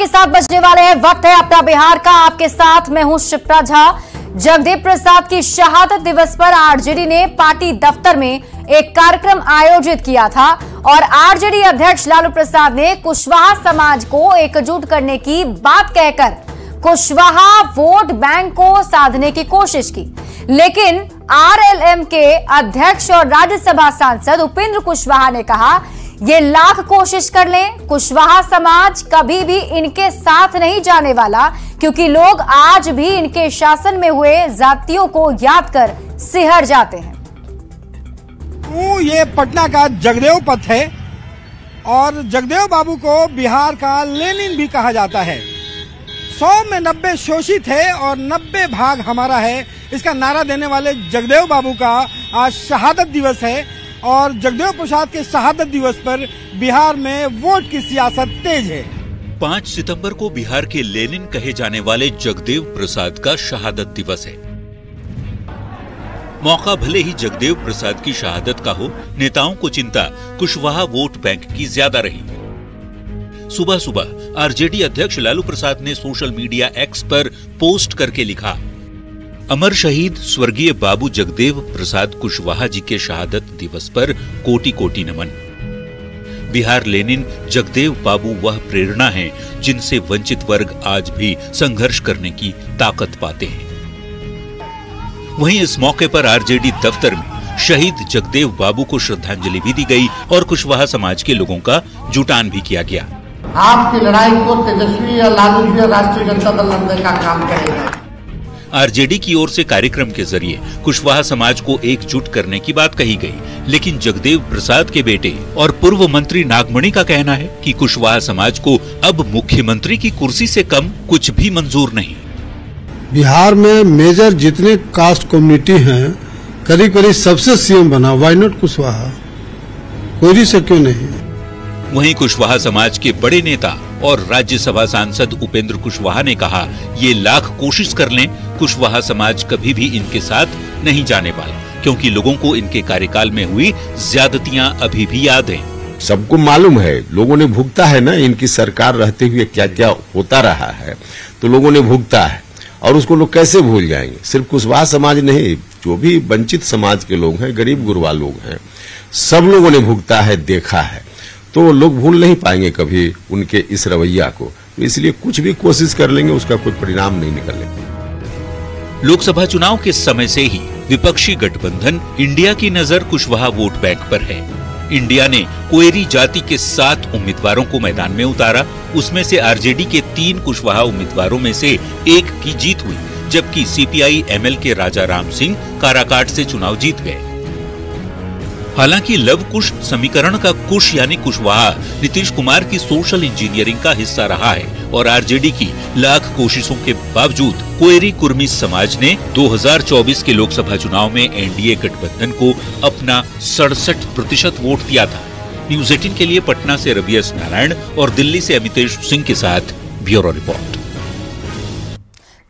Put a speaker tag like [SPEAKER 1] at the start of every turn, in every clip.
[SPEAKER 1] के 7 बजने वाले हैं। वक्त है अपना बिहार का। आपके साथ मैं हूं शिप्रा झा। जगदेव प्रसाद की शहादत दिवस पर आरजेडी ने पार्टी दफ्तर में एक कार्यक्रम आयोजित किया था और आरजेडी अध्यक्ष लालू प्रसाद ने कुशवाहा समाज को एकजुट करने की बात कहकर कुशवाहा वोट बैंक को साधने की कोशिश की, लेकिन आरएलएम के अध्यक्ष और राज्यसभा सांसद उपेंद्र कुशवाहा ने कहा, ये लाख कोशिश कर लें, कुशवाहा समाज कभी भी इनके साथ नहीं जाने वाला, क्योंकि लोग आज भी इनके शासन में हुए जातियों को याद कर सिहर जाते हैं।
[SPEAKER 2] ये पटना का जगदेव पथ है और जगदेव बाबू को बिहार का लेनिन भी कहा जाता है। 100 में 90 शोषित है और 90 भाग हमारा है, इसका नारा देने वाले जगदेव बाबू का आज शहादत दिवस है और जगदेव प्रसाद के शहादत दिवस पर बिहार में वोट की सियासत तेज है।
[SPEAKER 3] 5 सितंबर को बिहार के लेनिन कहे जाने वाले जगदेव प्रसाद का शहादत दिवस है। मौका भले ही जगदेव प्रसाद की शहादत का हो, नेताओं को चिंता कुशवाहा वोट बैंक की ज्यादा रही। सुबह सुबह आरजेडी अध्यक्ष लालू प्रसाद ने सोशल मीडिया एक्स पर पोस्ट करके लिखा, अमर शहीद स्वर्गीय बाबू जगदेव प्रसाद कुशवाहा जी के शहादत दिवस पर कोटि कोटि नमन। बिहार लेनिन जगदेव बाबू वह प्रेरणा है जिनसे वंचित वर्ग आज भी संघर्ष करने की ताकत पाते हैं। वहीं इस मौके पर आरजेडी दफ्तर में शहीद जगदेव बाबू को श्रद्धांजलि भी दी गई और कुशवाहा समाज के लोगों का जुटान भी किया गया।
[SPEAKER 4] आपकी लड़ाई को तेजस्वी और लालू जी और राष्ट्रीय जनता दल लड़ने का काम करेगा।
[SPEAKER 3] आरजेडी की ओर से कार्यक्रम के जरिए कुशवाहा समाज को एकजुट करने की बात कही गई, लेकिन जगदेव प्रसाद के बेटे और पूर्व मंत्री नागमणि का कहना है कि कुशवाहा समाज को अब मुख्यमंत्री की कुर्सी से कम कुछ भी मंजूर नहीं।
[SPEAKER 5] बिहार में मेजर जितने कास्ट कम्युनिटी हैं, करीब करीब सबसे सीएम बना, व्हाई नॉट कुशवाहा, कोयरी से क्यों नहीं।
[SPEAKER 3] वहीं कुशवाहा समाज के बड़े नेता और राज्यसभा सांसद उपेंद्र कुशवाहा ने कहा, ये लाख कोशिश कर लें, कुशवाहा समाज कभी भी इनके साथ नहीं जाने वाला, क्योंकि लोगों को इनके कार्यकाल में हुई ज्यादतियां अभी भी याद हैं।
[SPEAKER 6] सबको मालूम है, लोगों ने भुगता है ना, इनकी सरकार रहते हुए क्या क्या होता रहा है, तो लोगों ने भुगता है और उसको लोग कैसे भूल जाएंगे। सिर्फ कुशवाहा समाज नहीं, जो भी वंचित समाज के लोग हैं, गरीब गुरबा लोग हैं, सब लोगों ने भुगता है, देखा है, तो लोग भूल नहीं पाएंगे कभी उनके इस रवैया को। तो इसलिए कुछ भी कोशिश कर लेंगे, उसका कोई परिणाम नहीं निकलेगा।
[SPEAKER 3] लोकसभा चुनाव के समय से ही विपक्षी गठबंधन इंडिया की नजर कुशवाहा वोट बैंक पर है। इंडिया ने कोयरी जाति के 7 उम्मीदवारों को मैदान में उतारा, उसमें से आरजेडी के 3 कुशवाहा उम्मीदवारों में से 1 की जीत हुई, जबकि सीपीआई एमएल के राजा राम सिंह काराकाट से चुनाव जीत गए। हालांकि लव कुश समीकरण का कुश यानी कुशवाहा नीतीश कुमार की सोशल इंजीनियरिंग का हिस्सा रहा है और आरजेडी की लाख कोशिशों के बावजूद कोयरी कुर्मी समाज ने 2024 के लोकसभा चुनाव में एनडीए गठबंधन को अपना 67% वोट दिया था। न्यूज 18 के लिए पटना से रवि एस नारायण और दिल्ली से अमितेश सिंह के साथ ब्यूरो रिपोर्ट।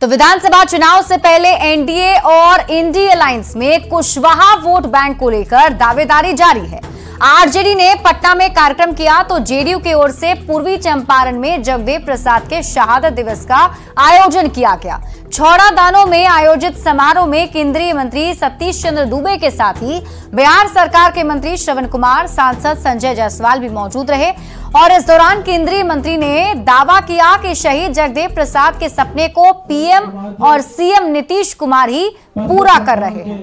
[SPEAKER 1] तो विधानसभा चुनाव से पहले एनडीए और इंडी अलायंस में कुशवाहा वोट बैंक को लेकर दावेदारी जारी है। आरजेडी ने पटना में कार्यक्रम किया तो जेडीयू की ओर से पूर्वी चंपारण में जगदेव प्रसाद के शहादत दिवस का आयोजन किया गया। छौड़ा दानों में आयोजित समारोह में केंद्रीय मंत्री सतीश चंद्र दुबे के साथ ही बिहार सरकार के मंत्री श्रवण कुमार, सांसद संजय जायसवाल भी मौजूद रहे और इस दौरान केंद्रीय मंत्री ने दावा किया कि शहीद जगदेव प्रसाद के सपने को पीएम और सीएम नीतीश कुमार ही पूरा कर रहे हैं।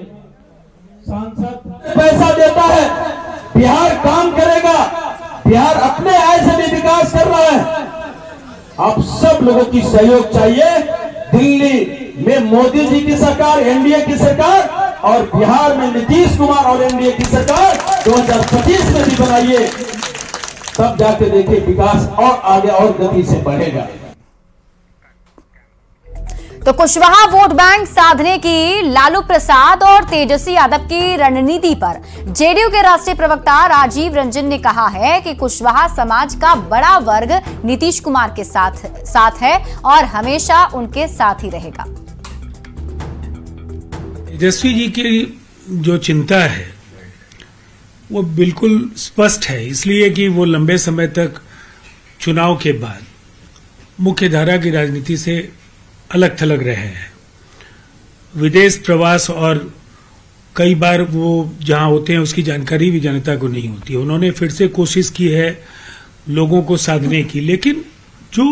[SPEAKER 7] पैसा देता है, बिहार काम करेगा, बिहार अपने आय से भी विकास कर रहा है। अब सब लोगों की सहयोग चाहिए। दिल्ली में मोदी जी की सरकार, एनडीए की सरकार और बिहार में नीतीश कुमार और एनडीए की सरकार 2025 में भी बनाइए, तब जाके देखिए विकास और आगे और गति से बढ़ेगा।
[SPEAKER 1] तो कुशवाहा वोट बैंक साधने की लालू प्रसाद और तेजस्वी यादव की रणनीति पर जेडीयू के राष्ट्रीय प्रवक्ता राजीव रंजन ने कहा है कि कुशवाहा समाज का बड़ा वर्ग नीतीश कुमार के साथ है और हमेशा उनके साथ ही रहेगा।
[SPEAKER 8] तेजस्वी जी की जो चिंता है वो बिल्कुल स्पष्ट है, इसलिए कि वो लंबे समय तक चुनाव के बाद मुख्य धारा की राजनीति से अलग थलग रहे हैं। विदेश प्रवास और कई बार वो जहां होते हैं उसकी जानकारी भी जनता को नहीं होती है। उन्होंने फिर से कोशिश की है लोगों को साधने की, लेकिन जो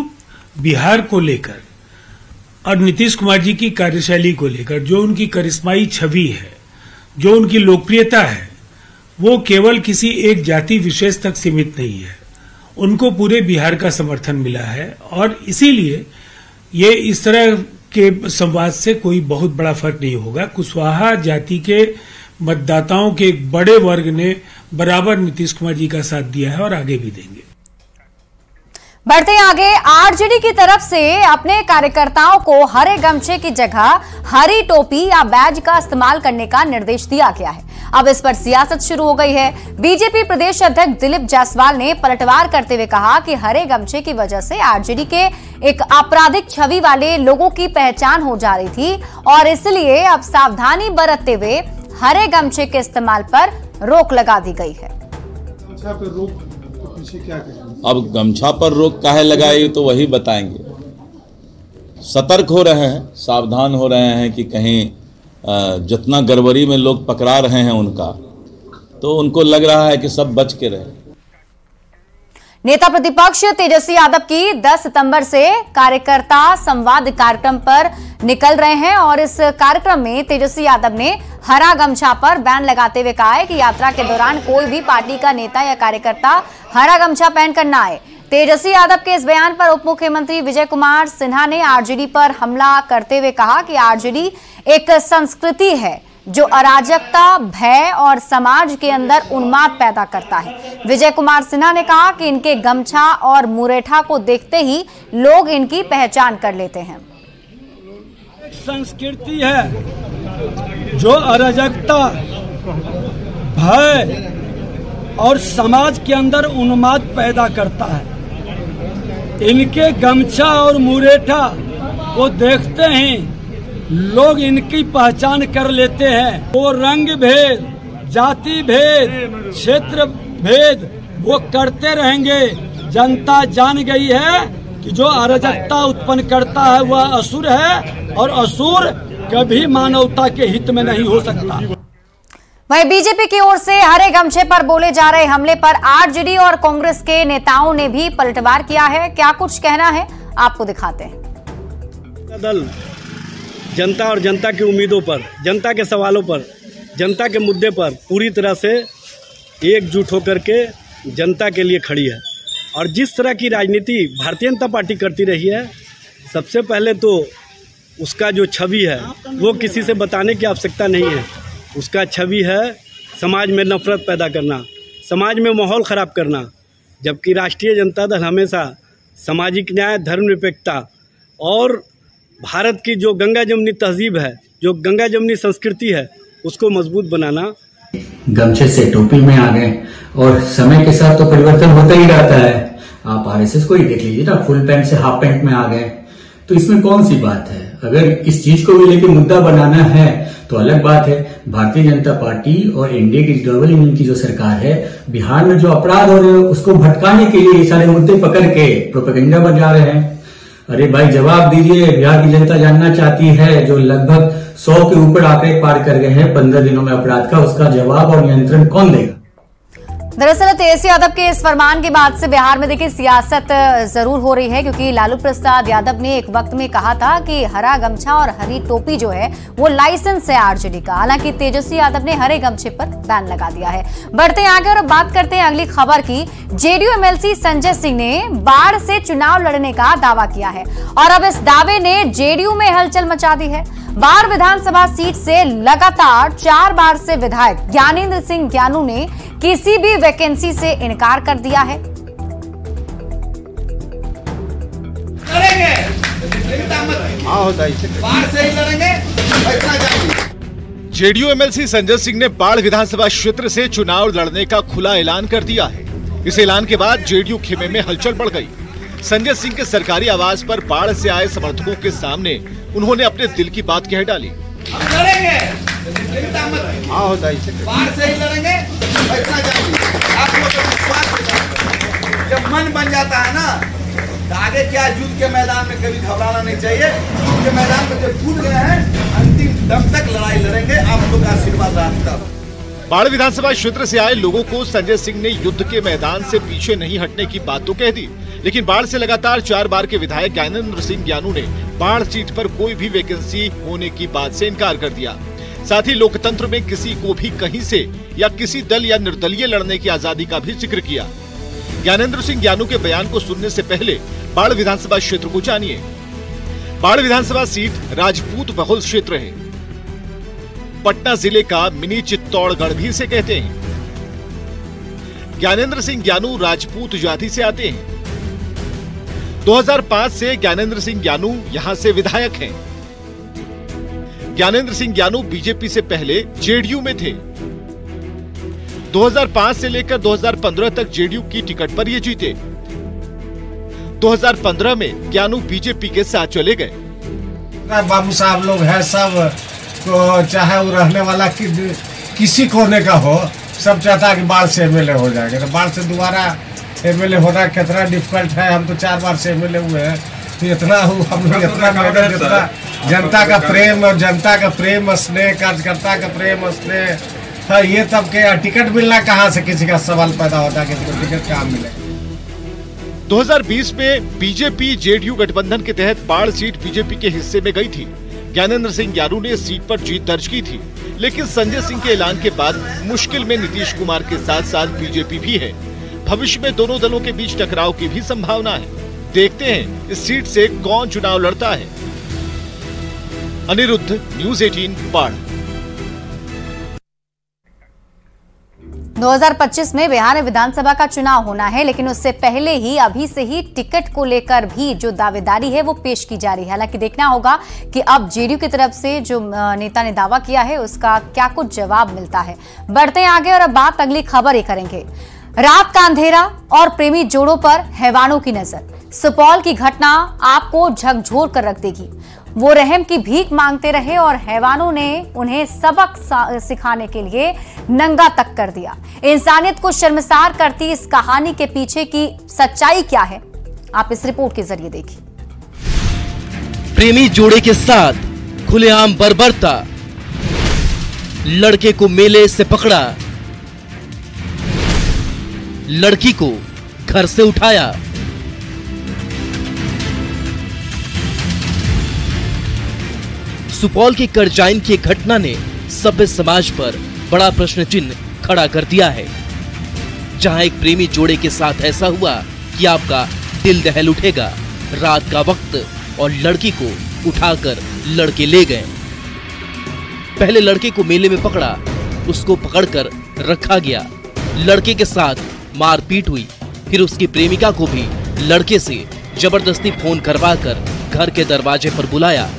[SPEAKER 8] बिहार को लेकर और नीतीश कुमार जी की कार्यशैली को लेकर जो उनकी करिश्माई छवि है, जो उनकी लोकप्रियता है, वो केवल किसी एक जाति विशेष तक सीमित नहीं है। उनको पूरे बिहार का समर्थन मिला है और इसीलिए ये इस तरह के संवाद से कोई बहुत बड़ा फर्क नहीं होगा। कुशवाहा जाति के मतदाताओं के एक बड़े वर्ग ने बराबर नीतीश कुमार जी का साथ दिया है और आगे भी देंगे।
[SPEAKER 1] बढ़ते आगे, आरजेडी की तरफ से अपने कार्यकर्ताओं को हरे गमछे की जगह हरी टोपी या बैज का इस्तेमाल करने का निर्देश दिया गया है। अब इस पर सियासत शुरू हो गई है। बीजेपी प्रदेश अध्यक्ष दिलीप जायसवाल ने पलटवार करते हुए कहा कि हरे गमछे की वजह से आरजेडी के एक आपराधिक छवि वाले लोगों की पहचान हो जा रही थी और इसलिए अब सावधानी बरतते हुए हरे गमछे के इस्तेमाल पर रोक लगा दी गई है।
[SPEAKER 9] अब गमछा पर रोक काहे लगाई तो वही बताएंगे। सतर्क हो रहे हैं, सावधान हो रहे हैं कि कहीं जितना गड़बड़ी में लोग पकड़ा रहे हैं उनका, तो उनको लग रहा है कि सब बच के रहे।
[SPEAKER 1] नेता प्रतिपक्ष तेजस्वी यादव की 10 सितंबर से कार्यकर्ता संवाद कार्यक्रम पर निकल रहे हैं और इस कार्यक्रम में तेजस्वी यादव ने हरा गमछा पर बैन लगाते हुए कहा है कि यात्रा के दौरान कोई भी पार्टी का नेता या कार्यकर्ता हरा गमछा पहनकर न आए। तेजस्वी यादव के इस बयान पर उप मुख्यमंत्री विजय कुमार सिन्हा ने आरजेडी पर हमला करते हुए कहा कि आरजेडी एक संस्कृति है जो अराजकता, भय और समाज के अंदर उन्माद पैदा करता है। विजय कुमार सिन्हा ने कहा कि इनके गमछा और मुरेठा को देखते ही लोग इनकी पहचान कर लेते हैं।
[SPEAKER 10] संस्कृति है जो अराजकता, भय और समाज के अंदर उन्माद पैदा करता है। इनके गमछा और मुरेठा को देखते ही लोग इनकी पहचान कर लेते हैं। वो रंग भेद, जाति भेद, क्षेत्र भेद वो करते रहेंगे। जनता जान गई है कि जो अराजकता उत्पन्न करता है वह असुर है और असुर कभी मानवता के हित में नहीं हो सकता।
[SPEAKER 1] वहीं बीजेपी की ओर से हरे गमछे पर बोले जा रहे हमले पर आरजेडी और कांग्रेस के नेताओं ने भी पलटवार किया है। क्या कुछ कहना है आपको दिखाते हैं।
[SPEAKER 10] दल जनता और जनता की उम्मीदों पर, जनता के सवालों पर, जनता के मुद्दे पर पूरी तरह से एकजुट होकर के जनता के लिए खड़ी है। और जिस तरह की राजनीति भारतीय जनता पार्टी करती रही है, सबसे पहले तो उसका जो छवि है वो किसी से बताने की आवश्यकता नहीं है। उसका छवि है समाज में नफरत पैदा करना, समाज में माहौल ख़राब करना। जबकि राष्ट्रीय जनता दल हमेशा सामाजिक न्याय, धर्मनिरपेक्षता और भारत की जो गंगा जमुनी तहजीब है, जो गंगा जमुनी संस्कृति है, उसको मजबूत बनाना।
[SPEAKER 11] गमछे से टोपी में आ गए और समय के साथ तो परिवर्तन होता ही रहता है। आप आरएसएस को ही देख लीजिए ना, फुल पैंट से हाफ पैंट में आ गए, तो इसमें कौन सी बात है। अगर इस चीज को भी लेकर मुद्दा बनाना है तो अलग बात है। भारतीय जनता पार्टी और एनडीए की डबल इंजन की जो सरकार है, बिहार में जो अपराध हो रहे हैं उसको भटकाने के लिए ये सारे मुद्दे पकड़ के प्रोपेगेंडा बजा रहे हैं। अरे भाई जवाब दीजिए, बिहार की जनता जानना चाहती है। जो लगभग 100 के ऊपर आंकड़े पार कर गए हैं 15 दिनों में अपराध का, उसका जवाब और नियंत्रण कौन देगा।
[SPEAKER 1] दरअसल तेजस्वी यादव के इस फरमान के बाद से बिहार में देखिए सियासत जरूर हो रही है, क्योंकि लालू प्रसाद यादव ने एक वक्त में कहा था कि हरा गमछा और हरी टोपी जो है वो लाइसेंस है आरजेडी का। हालांकि तेजस्वी यादव ने हरे गमछे पर बैन लगा दिया है। बढ़ते आगे और बात करते हैं अगली खबर की। जेडीयू एमएलसी संजय सिंह ने बाढ़ से चुनाव लड़ने का दावा किया है और अब इस दावे ने जेडीयू में हलचल मचा दी है। बाढ़ विधानसभा सीट से लगातार 4 बार से विधायक ज्ञानेंद्र सिंह ज्ञानू ने किसी भी वैकेंसी से इनकार कर दिया है।
[SPEAKER 12] जेडीयू एमएलसी संजय सिंह ने बाढ़ विधानसभा क्षेत्र से चुनाव लड़ने का खुला ऐलान कर दिया है। इस ऐलान के बाद जेडीयू खेमे में हलचल बढ़ गई। संजय सिंह के सरकारी आवास पर बाढ़ से आए समर्थकों के सामने उन्होंने अपने दिल की बात कह डाली।
[SPEAKER 13] हम लड़ेंगे, बाढ़ से ही लड़ेंगे, आप लोगों को विश्वास जब मन बन जाता है ना तो आगे क्या युद्ध के मैदान में कभी घबराना नहीं चाहिए। युद्ध के मैदान में जब कूद गए हैं, अंतिम दम तक लड़ाई लड़ेंगे। आप लोग का आशीर्वाद रहा।
[SPEAKER 12] बाढ़ विधानसभा क्षेत्र से आए लोगों को संजय सिंह ने युद्ध के मैदान से पीछे नहीं हटने की बात तो कह दी, लेकिन बाढ़ से लगातार 4 बार के विधायक ज्ञानेंद्र सिंह ज्ञानू ने बाढ़ सीट पर कोई भी वैकेंसी होने की बात से इनकार कर दिया। साथ ही लोकतंत्र में किसी को भी कहीं से या किसी दल या निर्दलीय लड़ने की आजादी का भी जिक्र किया। ज्ञानेंद्र सिंह ज्ञानू के बयान को सुनने से पहले बाढ़ विधानसभा क्षेत्र को जानिए। बाढ़ विधानसभा सीट राजपूत बहुल क्षेत्र है। पटना जिले का मिनी चित्तौड़गढ़ भी इसे कहते हैं। ज्ञानेंद्र सिंह ज्ञानू राजपूत जाति से आते हैं। 2005 से ज्ञानेंद्र सिंह ज्ञानू यहां से विधायक हैं। ज्ञानेंद्र सिंह ज्ञानू बीजेपी से पहले जेडीयू में थे। 2005 से लेकर 2015 तक जेडीयू की टिकट पर ये जीते। 2015 में ज्ञानू बीजेपी के साथ चले गए।
[SPEAKER 14] बाबू साहब लोग हैं सब, तो चाहे वो रहने वाला किसी कोने का हो, सब चाहता है कि बाढ़ से एमएलए हो जाएगा। तो बाढ़ से दोबारा एमएलए होना कितना डिफिकल्ट है। हम तो 4 बार से एमएलए हुए हैं, तो इतना हम लोग इतना मेहनत, जितना जनता का प्रेम और जनता का प्रेम स्नेह, कार्यकर्ता का प्रेम स्नेह, ये तब के टिकट मिलना कहाँ से किसी का सवाल पैदा होता है, किसी को टिकट कहाँ मिले।
[SPEAKER 12] 2020 में बीजेपी जेडीयू गठबंधन के तहत बाढ़ सीट बीजेपी के हिस्से में गई थी। ज्ञानेंद्र सिंह ज्ञानू ने इस सीट पर जीत दर्ज की थी, लेकिन संजय सिंह के ऐलान के बाद मुश्किल में नीतीश कुमार के साथ साथ बीजेपी भी है। भविष्य में दोनों दलों के बीच टकराव की भी संभावना है। देखते हैं इस सीट से कौन चुनाव लड़ता है। अनिरुद्ध, न्यूज़ 18 बाढ़।
[SPEAKER 1] 2025 में बिहार में विधानसभा का चुनाव होना है, लेकिन उससे पहले ही अभी से ही टिकट को लेकर भी जो दावेदारी है वो पेश की जा रही है। हालांकि देखना होगा कि अब जेडीयू की तरफ से जो नेता ने दावा किया है उसका क्या कुछ जवाब मिलता है। बढ़ते हैं आगे और अब बात अगली खबर ही करेंगे। रात का अंधेरा और प्रेमी जोड़ों पर हैवानों की नजर। सुपौल की घटना आपको झकझोर कर रख देगी। वो रहम की भीख मांगते रहे और हैवानों ने उन्हें सबक सिखाने के लिए नंगा तक कर दिया। इंसानियत को शर्मसार करती इस कहानी के पीछे की सच्चाई क्या है, आप इस रिपोर्ट के जरिए देखिए।
[SPEAKER 15] प्रेमी जोड़े के साथ खुलेआम बर्बरता, लड़के को मेले से पकड़ा, लड़की को घर से उठाया। सुपौल के करजाइन की घटना ने सभ्य समाज पर बड़ा प्रश्न चिन्ह खड़ा कर दिया है, जहां एक प्रेमी जोड़े के साथ ऐसा हुआ कि आपका दिल दहल उठेगा। रात का वक्त और लड़की को उठाकर लड़के ले गए। पहले लड़के को मेले में पकड़ा, उसको पकड़कर रखा गया। लड़के के साथ मारपीट हुई, फिर उसकी प्रेमिका को भी लड़के से जबरदस्ती फोन करवाकर घर के दरवाजे पर बुलाया।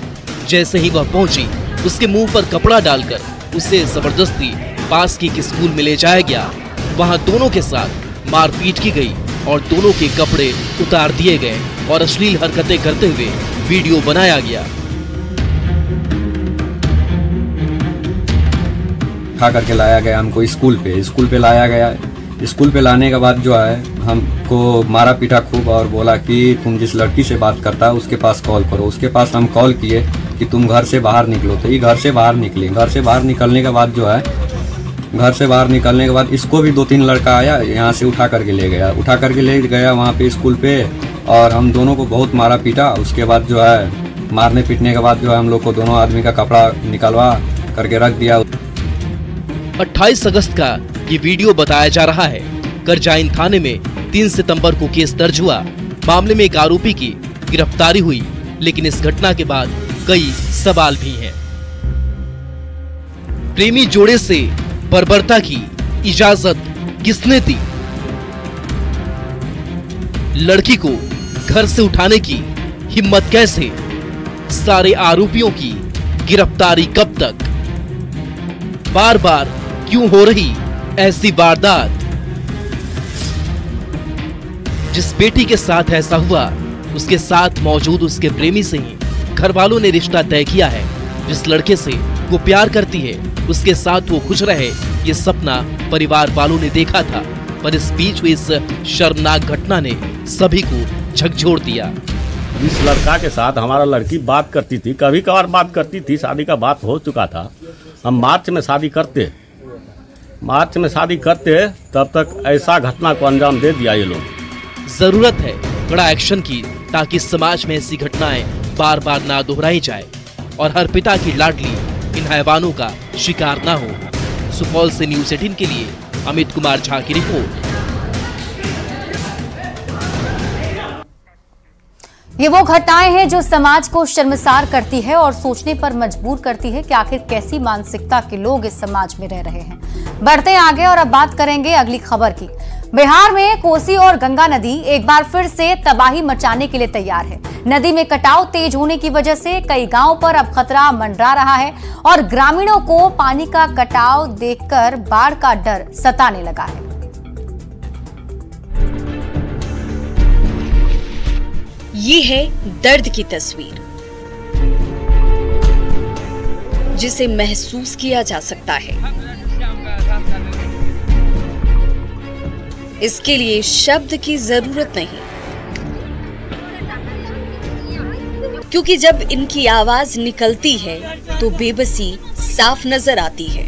[SPEAKER 15] जैसे ही वह पहुंची, उसके मुंह पर कपड़ा डालकर उसे जबरदस्ती पास के एक स्कूल में ले जाया गया। वहां दोनों के साथ मारपीट की गई और दोनों के कपड़े उतार दिए गए और अश्लील हरकतें करते हुए वीडियो बनाया गया।
[SPEAKER 16] उठा करके लाया गया हमको स्कूल पे लाया गया। स्कूल पे लाने के बाद जो है हमको मारा पीटा खूब और बोला कि तुम जिस लड़की से बात करता है उसके पास कॉल करो। उसके पास हम कॉल किए कि तुम घर से बाहर निकलो, तो ये घर से बाहर निकले। घर से बाहर निकलने के बाद जो है इसको भी 2-3 लड़का आया, यहाँ से उठा करके ले गया वहाँ पे स्कूल पे, और हम दोनों को बहुत मारा पीटा। उसके बाद जो है मारने पीटने के बाद जो है हम लोग को दोनों आदमी का कपड़ा निकलवा करके रख दिया।
[SPEAKER 15] 28 अगस्त का ये वीडियो बताया जा रहा है। करजाइन थाने में 3 सितंबर को केस दर्ज हुआ। मामले में एक आरोपी की गिरफ्तारी हुई, लेकिन इस घटना के बाद कई सवाल भी हैं। प्रेमी जोड़े से बर्बरता की इजाजत किसने दी? लड़की को घर से उठाने की हिम्मत कैसे? सारे आरोपियों की गिरफ्तारी कब तक? बार बार क्यों हो रही ऐसी वारदात? जिस बेटी के साथ ऐसा हुआ, उसके साथ मौजूद उसके प्रेमी से ही घर वालों ने रिश्ता तय किया है। जिस लड़के से वो प्यार करती है, उसके साथ वो खुश रहे, ये सपना परिवार वालों ने देखा था। पर इस बीच हुई इस शर्मनाक घटना ने सभी को झकझोर दिया।
[SPEAKER 17] इस लड़का के साथ हमारा लड़की बात करती थी, कभी कभार बात करती थी, शादी का बात हो चुका था। हम मार्च में शादी करते तब तक ऐसा घटना को अंजाम दे दिया ये लोग।
[SPEAKER 15] जरूरत है बड़ा एक्शन की, ताकि समाज में ऐसी घटनाएं बार बार ना दोहराई जाए और हर पिता की लाडली इन हैवानों का शिकार ना हो। सुपौल से न्यूज़ 18 के लिए अमित कुमार झा की रिपोर्ट।
[SPEAKER 1] ये वो घटनाएं हैं जो समाज को शर्मसार करती है और सोचने पर मजबूर करती है कि आखिर कैसी मानसिकता के लोग इस समाज में रह रहे हैं। बढ़ते आगे और अब बात करेंगे अगली खबर की। बिहार में कोसी और गंगा नदी एक बार फिर से तबाही मचाने के लिए तैयार है। नदी में कटाव तेज होने की वजह से कई गांवों पर अब खतरा मंडरा रहा है और ग्रामीणों को पानी का कटाव देखकर बाढ़ का डर सताने लगा है।
[SPEAKER 18] ये है दर्द की तस्वीर जिसे महसूस किया जा सकता है। इसके लिए शब्द की जरूरत नहीं, क्योंकि जब इनकी आवाज निकलती है तो बेबसी साफ नजर आती है।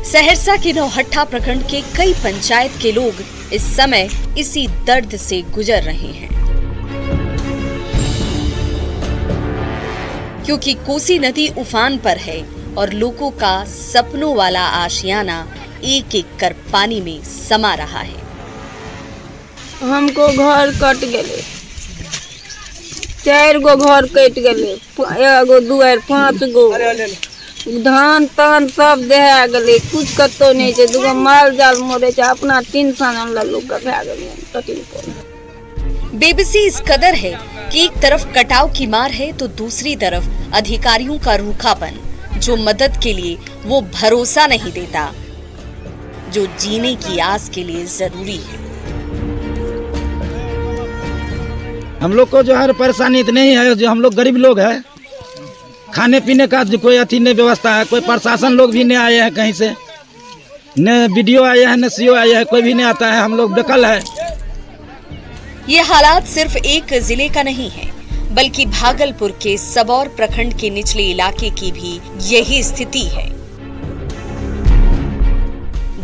[SPEAKER 18] सहरसा के नौहट्टा प्रखंड के कई पंचायत के लोग इस समय इसी दर्द से गुजर रहे हैं, क्योंकि कोसी नदी उफान पर है और लोगों का सपनों वाला आशियाना एक एक कर पानी में समा रहा है।
[SPEAKER 19] हमको घर कट गए, 4 गो घर कट गए, एगो दुआर 5 गो, धान तान सब दहा गए, कुछ कतो नहीं है। 2 माल जाल मोरे है, अपना 3 साल लोग भा गए।
[SPEAKER 18] बेबसी इस कदर है कि एक तरफ कटाव की मार है तो दूसरी तरफ अधिकारियों का रूखापन, जो मदद के लिए वो भरोसा नहीं देता जो जीने की आस के लिए जरूरी है।
[SPEAKER 20] हम लोग को जो है परेशानी इतनी ही है, जो हम लोग गरीब लोग हैं, खाने पीने का कोई अथी नहीं व्यवस्था है। कोई प्रशासन लोग भी नहीं आए हैं कहीं से, न बीडीओ आए हैं न सीओ आए हैं, कोई भी नहीं आता है। हम लोग बेकल है।
[SPEAKER 18] ये हालात सिर्फ एक जिले का नहीं है, बल्कि भागलपुर के सबौर प्रखंड के निचले इलाके की भी यही स्थिति है,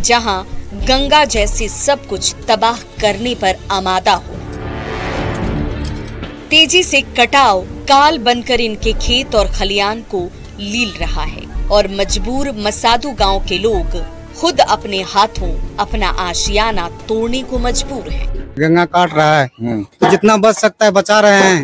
[SPEAKER 18] जहां गंगा जैसे सब कुछ तबाह करने पर आमादा हो। तेजी से कटाव काल बनकर इनके खेत और खलियान को लील रहा है और मजबूर मसादू गांव के लोग खुद अपने हाथों अपना आशियाना तोड़ने को मजबूर हैं।
[SPEAKER 21] गंगा काट रहा है, जितना बच सकता है बचा रहे हैं।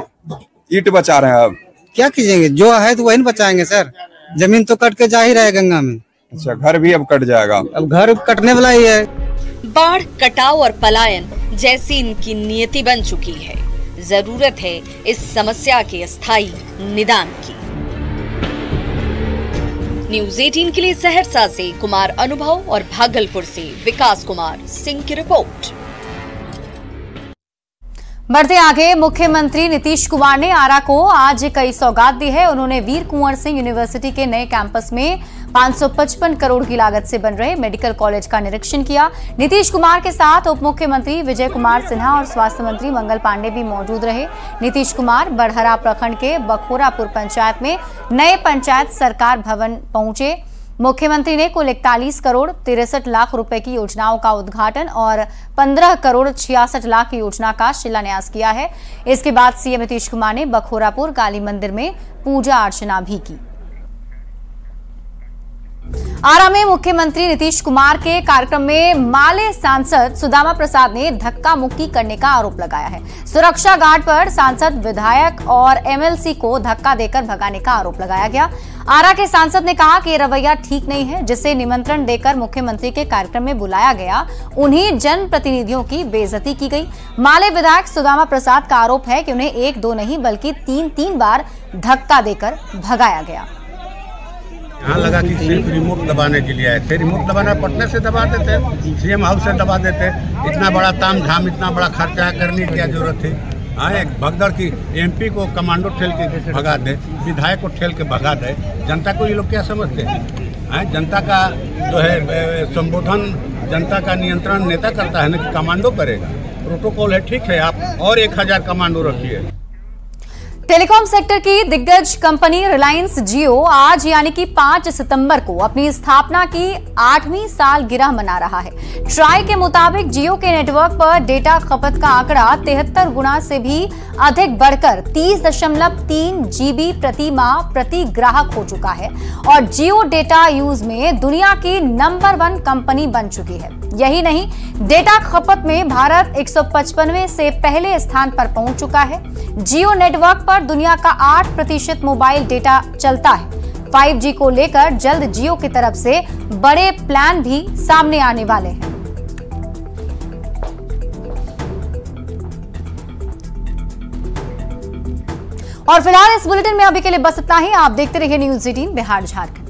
[SPEAKER 21] ईंट बचा रहे हैं। अब क्या कीजिएंगे, जो है तो वही बचाएंगे सर। जमीन तो कट के जा ही रहा है गंगा में। अच्छा, घर भी अब कट जाएगा। अब घर कटने वाला ही है।
[SPEAKER 18] बाढ़, कटाव और पलायन जैसी इनकी नियति बन चुकी है। जरूरत है इस समस्या के स्थायी निदान की। न्यूज़ 18 के लिए सहरसा से कुमार अनुभव और भागलपुर से विकास कुमार सिंह की रिपोर्ट।
[SPEAKER 1] बढ़ते आगे, मुख्यमंत्री नीतीश कुमार ने आरा को आज कई सौगात दी है। उन्होंने वीर कुंवर सिंह यूनिवर्सिटी के नए कैंपस में 555 करोड़ की लागत से बन रहे मेडिकल कॉलेज का निरीक्षण किया। नीतीश कुमार के साथ उप मुख्यमंत्री विजय कुमार सिन्हा और स्वास्थ्य मंत्री मंगल पांडे भी मौजूद रहे। नीतीश कुमार बड़हरा प्रखंड के बखोरापुर पंचायत में नए पंचायत सरकार भवन पहुंचे। मुख्यमंत्री ने कुल 41 करोड़ 63 लाख रुपए की योजनाओं का उद्घाटन और 15 करोड़ 66 लाख की योजना का शिलान्यास किया है। इसके बाद सीएम नीतीश कुमार ने बखोरापुर काली मंदिर में पूजा अर्चना भी की। आरा में मुख्यमंत्री नीतीश कुमार के कार्यक्रम में माले सांसद सुदामा प्रसाद ने धक्का मुक्की करने का आरोप लगाया है। सुरक्षा गार्ड पर सांसद, विधायक और एमएलसी को धक्का देकर भगाने का आरोप लगाया गया। आरा के सांसद ने कहा कि रवैया ठीक नहीं है, जिसे निमंत्रण देकर मुख्यमंत्री के कार्यक्रम में बुलाया गया उन्हीं जनप्रतिनिधियों की बेइज्जती की गई। माले विधायक सुदामा प्रसाद का आरोप है कि उन्हें 1-2 नहीं बल्कि 3-3 बार धक्का देकर भगाया गया।
[SPEAKER 22] यहाँ लगा कि सिर्फ रिमोट दबाने के लिए आए थे। रिमोट दबाना पटना से दबा देते, सीएम हाउस से दबा देते। इतना बड़ा ताम झाम, इतना बड़ा खर्चा करने की क्या जरूरत थी? हाँ, एक भगदड़ की एमपी को कमांडो ठेल के भगा दे, विधायक को ठेल के भगा दे। जनता को ये लोग क्या समझते हैं? जनता का जो है संबोधन, जनता का नियंत्रण नेता करता है ना, कि कमांडो करेगा। प्रोटोकॉल है, ठीक है, आप और 1000 कमांडो रखिए।
[SPEAKER 1] टेलीकॉम सेक्टर की दिग्गज कंपनी रिलायंस जियो आज यानी कि 5 सितंबर को अपनी स्थापना की 8वीं सालगिरह मना रहा है। ट्राई के मुताबिक जियो के नेटवर्क पर डेटा खपत का आंकड़ा 73 गुना से भी अधिक बढ़कर 30.3 GB प्रति माह प्रति ग्राहक हो चुका है और जियो डेटा यूज में दुनिया की नंबर 1 कंपनी बन चुकी है। यही नहीं, डेटा खपत में भारत 155वें से पहले स्थान पर पहुंच चुका है। जियो नेटवर्क पर दुनिया का 8% मोबाइल डेटा चलता है। 5G को लेकर जल्द जियो की तरफ से बड़े प्लान भी सामने आने वाले हैं। और फिलहाल इस बुलेटिन में अभी के लिए बस इतना ही। आप देखते रहिए न्यूज़ 18 बिहार झारखंड।